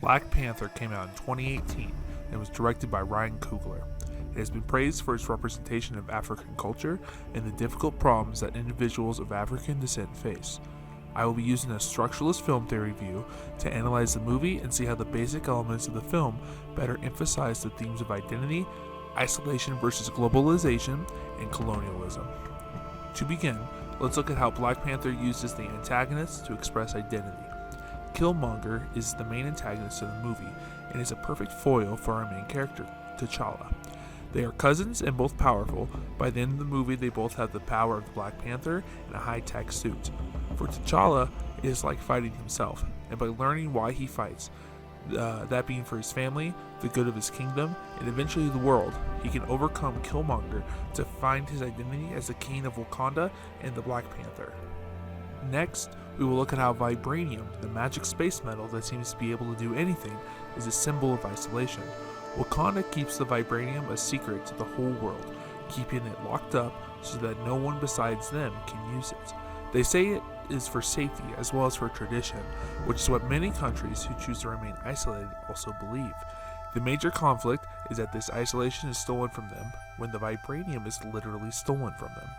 Black Panther came out in 2018 and was directed by Ryan Coogler. It has been praised for its representation of African culture and the difficult problems that individuals of African descent face. I will be using a structuralist film theory view to analyze the movie and see how the basic elements of the film better emphasize the themes of identity, isolation versus globalization, and colonialism. To begin, let's look at how Black Panther uses the antagonist to express identity. Killmonger is the main antagonist of the movie and is a perfect foil for our main character, T'Challa. They are cousins and both powerful. By the end of the movie, they both have the power of the Black Panther and a high-tech suit. For T'Challa, it is like fighting himself, and by learning why he fights, that being for his family, the good of his kingdom, and eventually the world, he can overcome Killmonger to find his identity as the king of Wakanda and the Black Panther. Next, we will look at how vibranium, the magic space metal that seems to be able to do anything, is a symbol of isolation. Wakanda keeps the vibranium a secret to the whole world, keeping it locked up so that no one besides them can use it. They say it is for safety as well as for tradition, which is what many countries who choose to remain isolated also believe. The major conflict is that this isolation is stolen from them when the vibranium is literally stolen from them.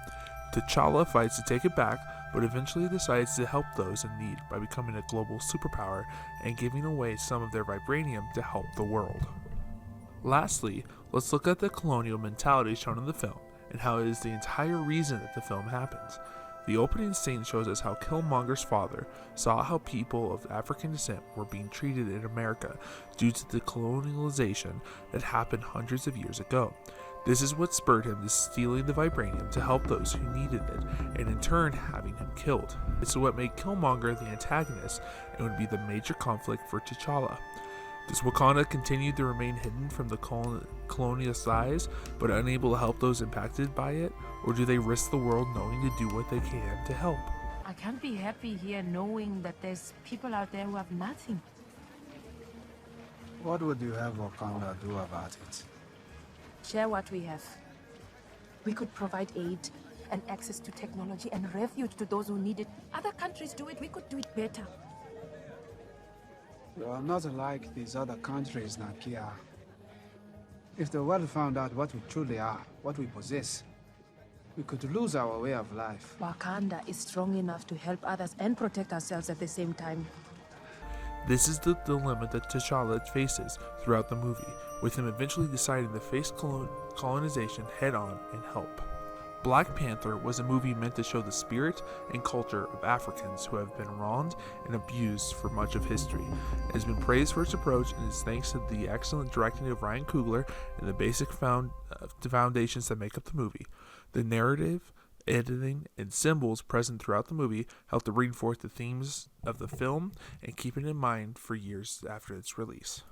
T'Challa fights to take it back, but eventually decides to help those in need by becoming a global superpower and giving away some of their vibranium to help the world. Lastly, let's look at the colonial mentality shown in the film and how it is the entire reason that the film happens. The opening scene shows us how Killmonger's father saw how people of African descent were being treated in America due to the colonialization that happened hundreds of years ago. This is what spurred him to stealing the vibranium to help those who needed it, and in turn having him killed. It's what made Killmonger the antagonist and would be the major conflict for T'Challa. Does Wakanda continue to remain hidden from the colonialist eyes, but unable to help those impacted by it? Or do they risk the world knowing to do what they can to help? I can't be happy here knowing that there's people out there who have nothing. What would you have Wakanda do about it? Share what we have. We could provide aid and access to technology and refuge to those who need it. Other countries do it, we could do it better. You are not like these other countries, Nakia. If the world found out what we truly are, what we possess, we could lose our way of life. Wakanda is strong enough to help others and protect ourselves at the same time. This is the dilemma that T'Challa faces throughout the movie, with him eventually deciding to face colonization head-on and help. Black Panther was a movie meant to show the spirit and culture of Africans who have been wronged and abused for much of history. It has been praised for its approach and is thanks to the excellent directing of Ryan Coogler and the basic foundations that make up the movie. The narrative, editing, and symbols present throughout the movie help to reinforce the themes of the film and keep it in mind for years after its release.